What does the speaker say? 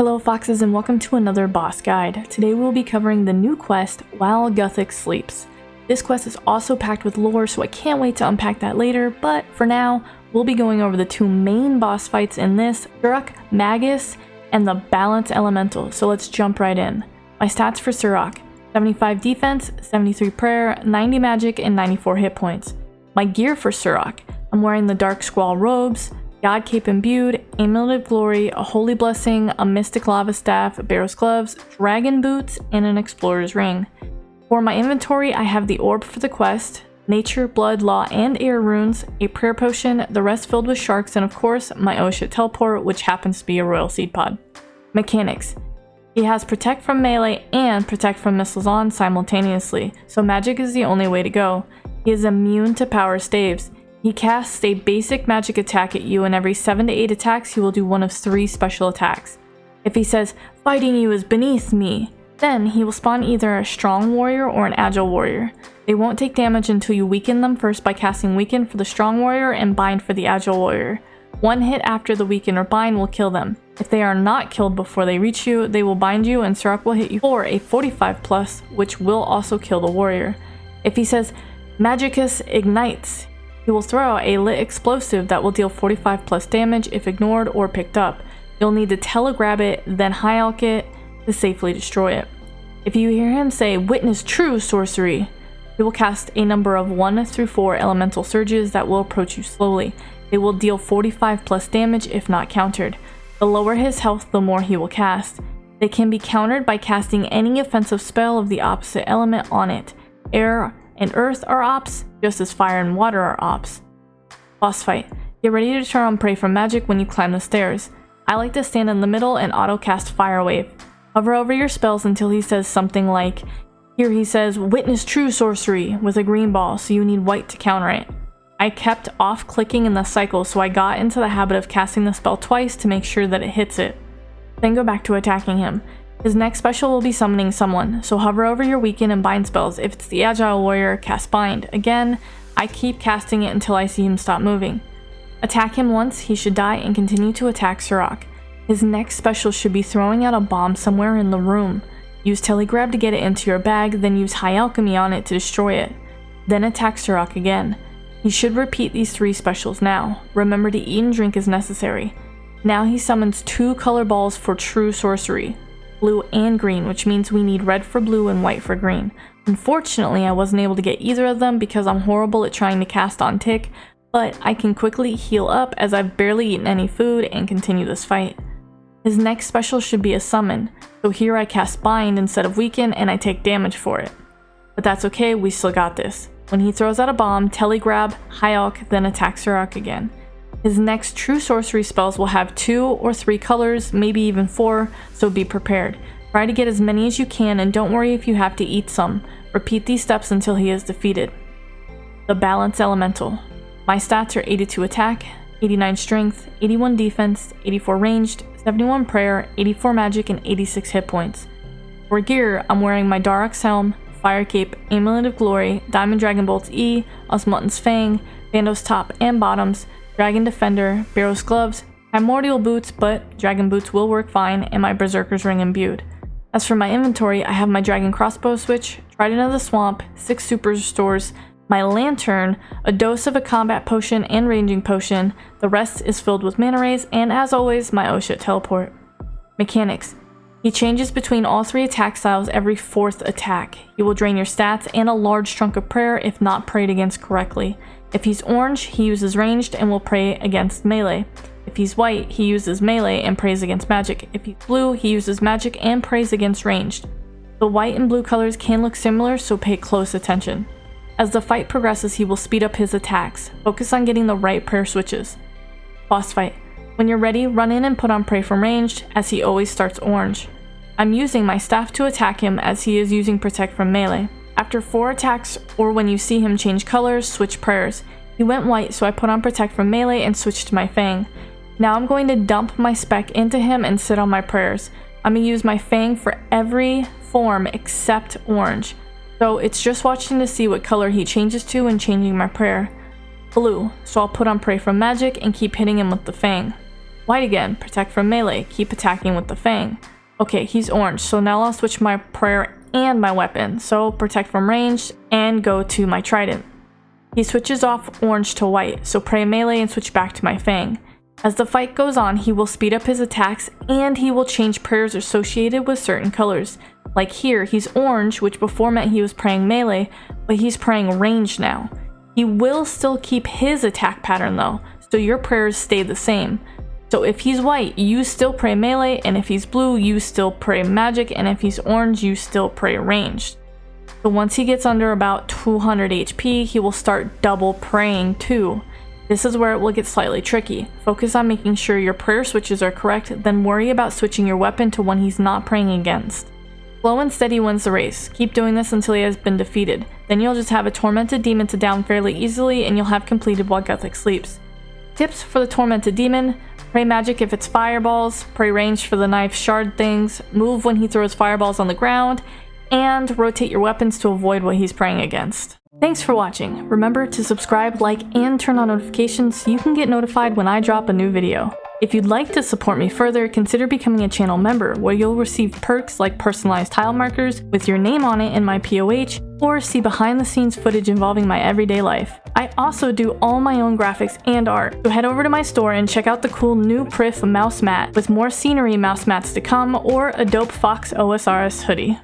Hello Foxes and welcome to another boss guide. Today we'll be covering the new quest, While Guthix Sleeps. This quest is also packed with lore, so I can't wait to unpack that later, but for now, we'll be going over the two main boss fights in this, Surok, Magus, and the Balance Elemental, so let's jump right in. My stats for Surok: 75 defense, 73 prayer, 90 magic, and 94 hit points. My gear for Surok: I'm wearing the Dark Squall robes, God Cape Imbued, Amulet of Glory, a Holy Blessing, a Mystic Lava Staff, Barrow's Gloves, Dragon Boots, and an Explorer's Ring. For my inventory, I have the Orb for the quest, Nature, Blood, Law, and Air Runes, a Prayer Potion, the rest filled with sharks, and of course, my oh shit teleport, which happens to be a Royal Seed Pod. Mechanics: he has Protect from melee and Protect from missiles on simultaneously, so magic is the only way to go. He is immune to power staves. He casts a basic magic attack at you, and every 7 to 8 attacks he will do one of 3 special attacks. If he says, "Fighting you is beneath me," then he will spawn either a strong warrior or an agile warrior. They won't take damage until you weaken them first by casting Weaken for the strong warrior and Bind for the agile warrior. One hit after the Weaken or Bind will kill them. If they are not killed before they reach you, they will bind you and Surok will hit you for a 45+, which will also kill the warrior. If he says, "Magicus ignites," he will throw out a lit explosive that will deal 45+ damage if ignored or picked up. You'll need to telegrab it, then high alch it to safely destroy it. If you hear him say, "Witness true sorcery," he will cast a number of 1 through 4 elemental surges that will approach you slowly. They will deal 45+ damage if not countered. The lower his health, the more he will cast. They can be countered by casting any offensive spell of the opposite element on it. Air and earth are ops, just as fire and water are ops. Boss fight: get ready to turn on Prey from magic when you climb the stairs. I like to stand in the middle and auto cast Fire Wave. Hover over your spells until he says something like, here he says, "Witness true sorcery," with a green ball, so you need white to counter it. I kept off clicking in the cycle, so I got into the habit of casting the spell twice to make sure that it hits it. Then go back to attacking him. His next special will be summoning someone, so hover over your Weaken and Bind spells. If it's the Agile Warrior, cast Bind. Again, I keep casting it until I see him stop moving. Attack him once, he should die, and continue to attack Surok. His next special should be throwing out a bomb somewhere in the room. Use Telegrab to get it into your bag, then use High Alchemy on it to destroy it. Then attack Surok again. He should repeat these 3 specials now. Remember to eat and drink as necessary. Now he summons 2 color balls for true sorcery. Blue and green, which means we need red for blue and white for green. Unfortunately, I wasn't able to get either of them because I'm horrible at trying to cast on tick, but I can quickly heal up as I've barely eaten any food and continue this fight. His next special should be a summon, so here I cast Bind instead of Weaken and I take damage for it. But that's okay, we still got this. When he throws out a bomb, Telegrab, High Alch, then attack Surok again. His next true sorcery spells will have 2 or 3 colors, maybe even 4, so be prepared. Try to get as many as you can and don't worry if you have to eat some. Repeat these steps until he is defeated. The Balance Elemental. My stats are 82 attack, 89 strength, 81 defense, 84 ranged, 71 prayer, 84 magic, and 86 hit points. For gear, I'm wearing my Darok's Helm, Fire Cape, Amulet of Glory, Diamond Dragon Bolt's E, Osmutton's Fang, Bando's top and bottoms, Dragon Defender, Barrow's Gloves, Primordial Boots, but Dragon Boots will work fine, and my Berserker's Ring imbued. As for my inventory, I have my Dragon Crossbow switch, Trident of the Swamp, 6 super restores, my lantern, a dose of a combat potion and ranging potion, the rest is filled with mana rays, and as always, my oh shit teleport. Mechanics: he changes between all 3 attack styles every 4th attack. He will drain your stats and a large chunk of prayer if not prayed against correctly. If he's orange, he uses ranged and will pray against melee. If he's white, he uses melee and prays against magic. If he's blue, he uses magic and prays against ranged. The white and blue colors can look similar, so pay close attention. As the fight progresses, he will speed up his attacks. Focus on getting the right prayer switches. Boss fight: when you're ready, run in and put on Pray from ranged, as he always starts orange. I'm using my staff to attack him as he is using Protect from melee. After 4 attacks, or when you see him change colors, switch prayers. He went white, so I put on Protect from melee and switched to my Fang. Now I'm going to dump my spec into him and sit on my prayers. I'm going to use my Fang for every form except orange. So it's just watching to see what color he changes to and changing my prayer. Blue, so I'll put on Pray from magic and keep hitting him with the Fang. White again, protect from melee, keep attacking with the fang. Okay, he's orange, so now I'll switch my prayer and my weapon, so protect from ranged and go to my trident. He switches off orange to white, so pray melee and switch back to my fang. As the fight goes on, he will speed up his attacks and he will change prayers associated with certain colors. Like here, he's orange, which before meant he was praying melee, but he's praying ranged now. He will still keep his attack pattern though, so your prayers stay the same. So if he's white, you still pray melee, and if he's blue, you still pray magic, and if he's orange, you still pray ranged. So once he gets under about 200 HP, he will start double praying too. This is where it will get slightly tricky. Focus on making sure your prayer switches are correct, then worry about switching your weapon to one he's not praying against. Slow and steady wins the race. Keep doing this until he has been defeated. Then you'll just have a tormented demon to down fairly easily, and you'll have completed while Guthix sleeps. Tips for the tormented demon: pray magic if it's fireballs, pray ranged for the knife shard things, move when he throws fireballs on the ground, and rotate your weapons to avoid what he's praying against. Thanks for watching. Remember to subscribe, like, and turn on notifications so you can get notified when I drop a new video. If you'd like to support me further, consider becoming a channel member, where you'll receive perks like personalized tile markers with your name on it in my POH, or see behind the scenes footage involving my everyday life. I also do all my own graphics and art, so head over to my store and check out the cool new Prif mouse mat with more scenery mouse mats to come, or a dope Foxx OSRS hoodie.